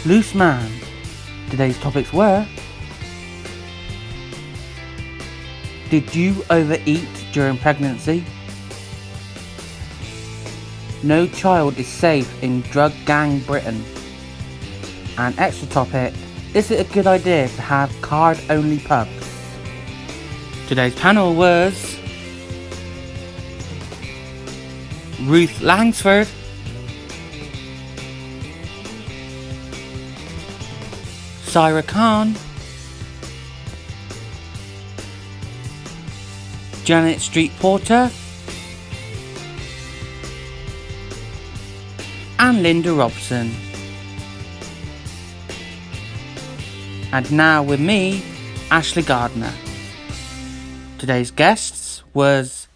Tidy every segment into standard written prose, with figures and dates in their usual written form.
Loose Man. Today's topics were: did you overeat during pregnancy? No child is safe in drug gang Britain. An extra topic: is it a good idea to have card-only pubs? Today's panel was Ruth Langsford, Saira Khan, Janet Street-Porter, and Linda Robson. And now with me, Ashley Gardner. Today's guests was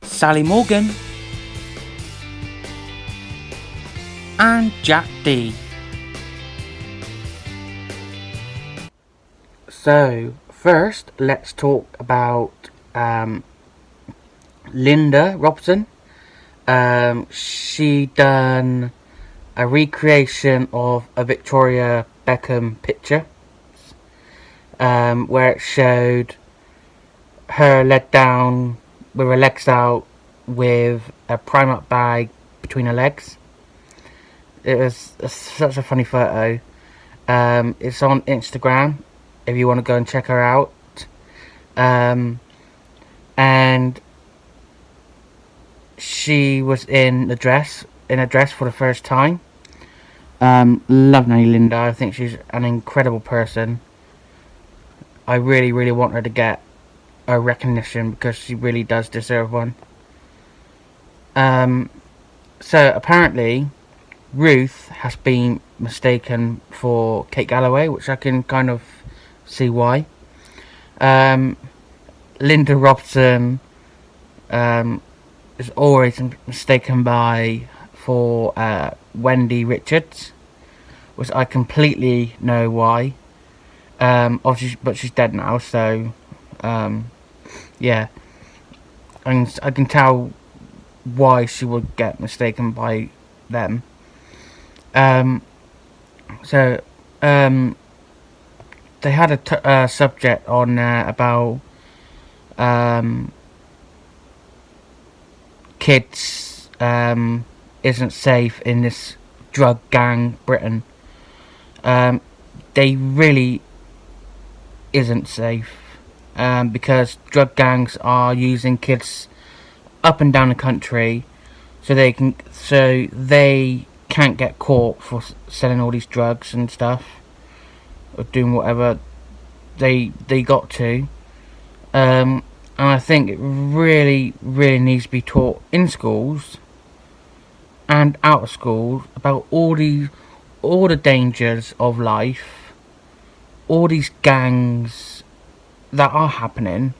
Sally Morgan and Jack Dee. So first, let's talk about Linda Robson. She done a recreation of a Victoria Beckham picture, where it showed her led down with her legs out with a Primark bag between her legs. It was such a funny photo. It's on Instagram if you want to go and check her out. And she was in a dress for the first time. Love Nanny Linda. I think she's an incredible person. I really, really want her to get a recognition because she really does deserve one. So apparently Ruth has been mistaken for Kate Galloway, which I can kind of see why. Linda Robson is always mistaken for Wendy Richards, which I completely know why. Obviously, but she's dead now, so yeah, I can tell why she would get mistaken by them. So they had a subject on there about kids isn't safe in this drug gang Britain. They really isn't safe, because drug gangs are using kids up and down the country so they can't get caught for selling all these drugs and stuff, or doing whatever they got to. And I think it really, really needs to be taught in schools and out of schools about all the dangers of life, all these gangs that are happening,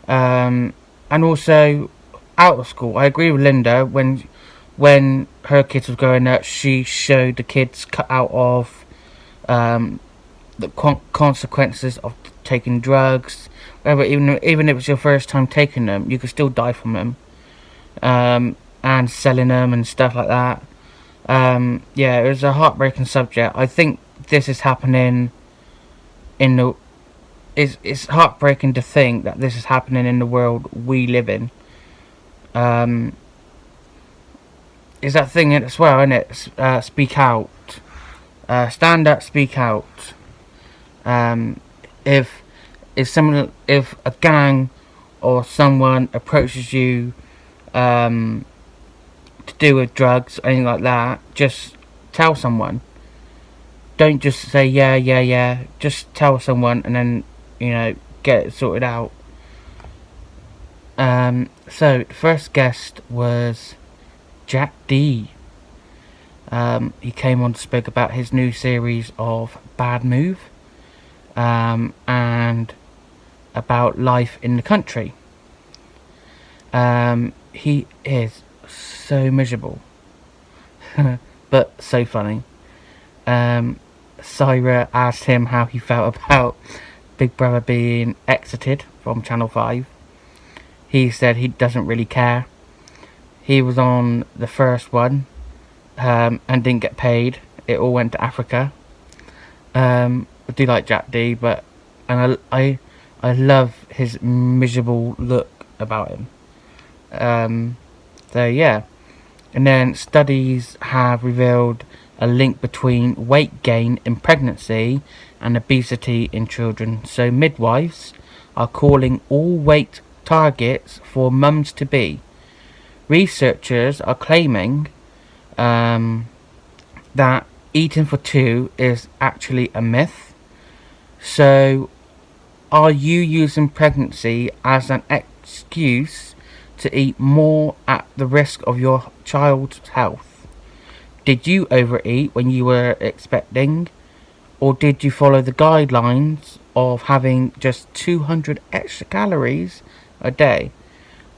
and also out of school. I agree with Linda when her kids were growing up, she showed the kids cut out of the consequences of taking drugs. Even if it's your first time taking them, you could still die from them, and selling them and stuff like that. Yeah, it was a heartbreaking subject. I think this is happening it's heartbreaking to think that this is happening in the world we live in. Is that thing as well, isn't it? Speak out. Stand up, speak out. If a gang or someone approaches you to do with drugs or anything like that, just tell someone. Don't just say yeah. Just tell someone and then, get it sorted out. So the first guest was Jack Dee. He came on to speak about his new series of Bad Move, and about life in the country. He is so miserable, but so funny. Saira asked him how he felt about Big Brother being exited from Channel 5. He said he doesn't really care. He was on the first one, and didn't get paid, it all went to Africa. I do like Jack Dee, and I love his miserable look about him. So yeah, and then studies have revealed a link between weight gain in pregnancy and obesity in children. So midwives are calling all weight targets for mums-to-be. Researchers are claiming that eating for two is actually a myth. So are you using pregnancy as an excuse to eat more at the risk of your child's health? Did you overeat when you were expecting, or did you follow the guidelines of having just 200 extra calories a day,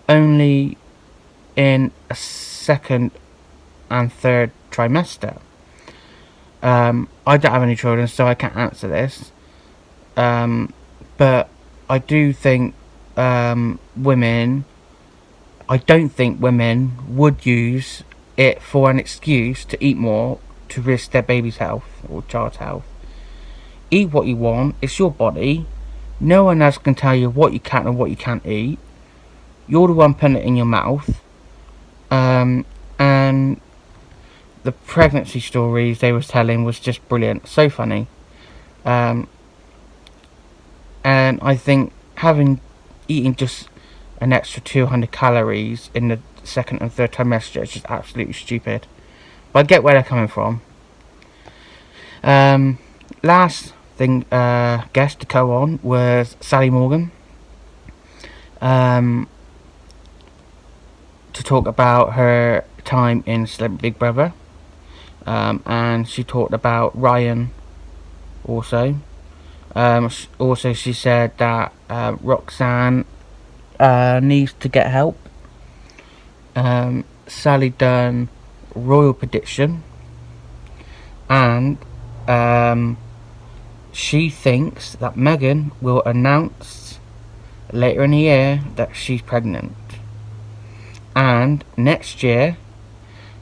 only in a second and third trimester? I don't have any children, so I can't answer this. But I do think women, I don't think women would use it for an excuse to eat more to risk their baby's health or child's health. Eat what you want, it's your body. No one else can tell you what you can and what you can't eat. You're the one putting it in your mouth. And the pregnancy stories they was telling was just brilliant, so funny. And I think eating just an extra 200 calories in the second and third trimester is just absolutely stupid. But I get where they're coming from. Last thing, guest to go on was Sally Morgan. To talk about her time in Celebrity Big Brother. And she talked about Ryan also. Also, she said that Roxanne needs to get help. Sally done royal prediction, and she thinks that Meghan will announce later in the year that she's pregnant, and next year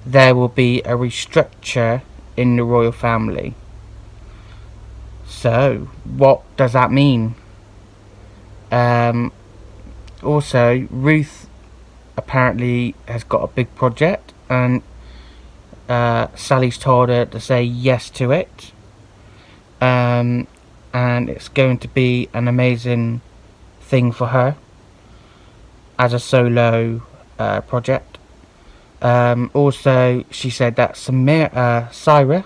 there will be a restructure in the royal family. So, what does that mean? Also, Ruth apparently has got a big project, and Sally's told her to say yes to it. And it's going to be an amazing thing for her as a solo project. Also, she said that Saira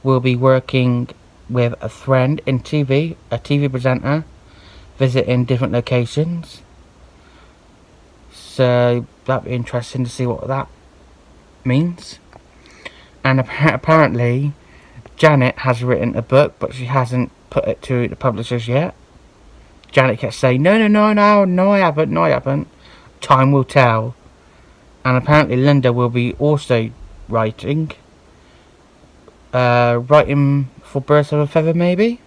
will be working with a friend in TV, a TV presenter, visiting different locations. So that'd be interesting to see what that means. And apparently, Janet has written a book, but she hasn't put it to the publishers yet. Janet kept saying, no, I haven't. Time will tell. And apparently Linda will be also writing for Birds of a Feather, maybe?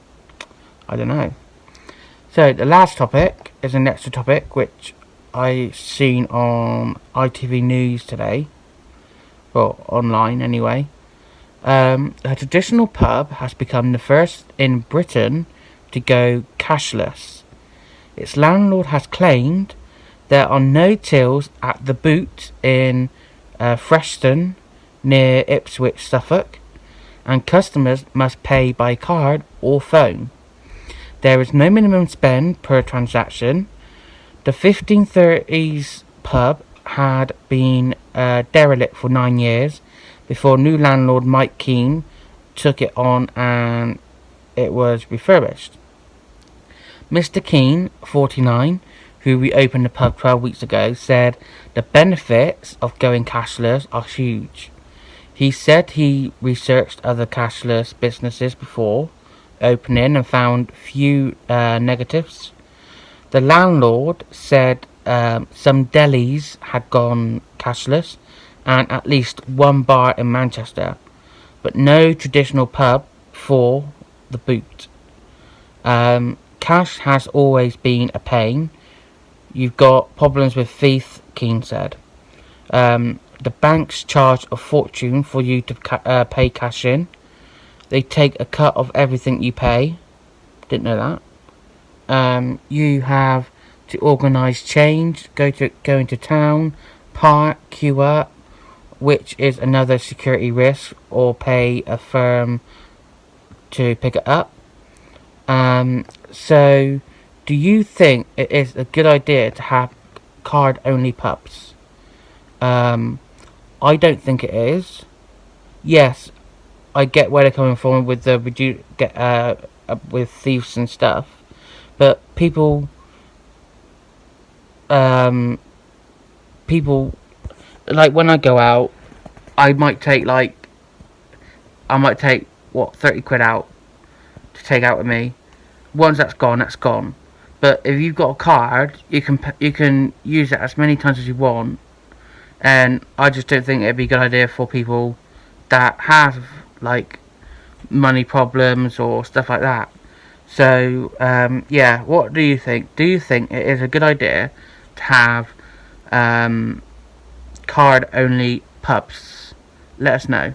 I don't know. So the last topic is an extra topic which I seen on ITV News today. Well, online anyway. A traditional pub has become the first in Britain to go cashless. Its landlord has claimed there are no tills at the Boot in Freston, near Ipswich, Suffolk, and customers must pay by card or phone. There is no minimum spend per transaction. The 1530s pub had been derelict for 9 years before new landlord Mike Keane took it on and it was refurbished. Mr. Keane, 49, who reopened the pub 12 weeks ago, said the benefits of going cashless are huge. He said he researched other cashless businesses before opening and found few negatives. The landlord said some delis had gone cashless and at least one bar in Manchester, but no traditional pub for the Boot. Cash has always been a pain. You've got problems with thief, Keane said. The banks charge a fortune for you to pay cash in. they take a cut of everything you pay. Didn't know that. You have to organise change, go into town, park, queue up, which is another security risk, or pay a firm to pick it up. So, do you think it is a good idea to have card-only pubs? I don't think it is. Yes, I get where they're coming from with the with thieves and stuff, but people like when I go out, I might take what, 30 quid out to take out with me. Once that's gone, that's gone. But if you've got a card, you can use it as many times as you want. And I just don't think it'd be a good idea for people that have like money problems or stuff like that. So yeah, what do you think? Do you think it is a good idea to have card only pubs? Let us know.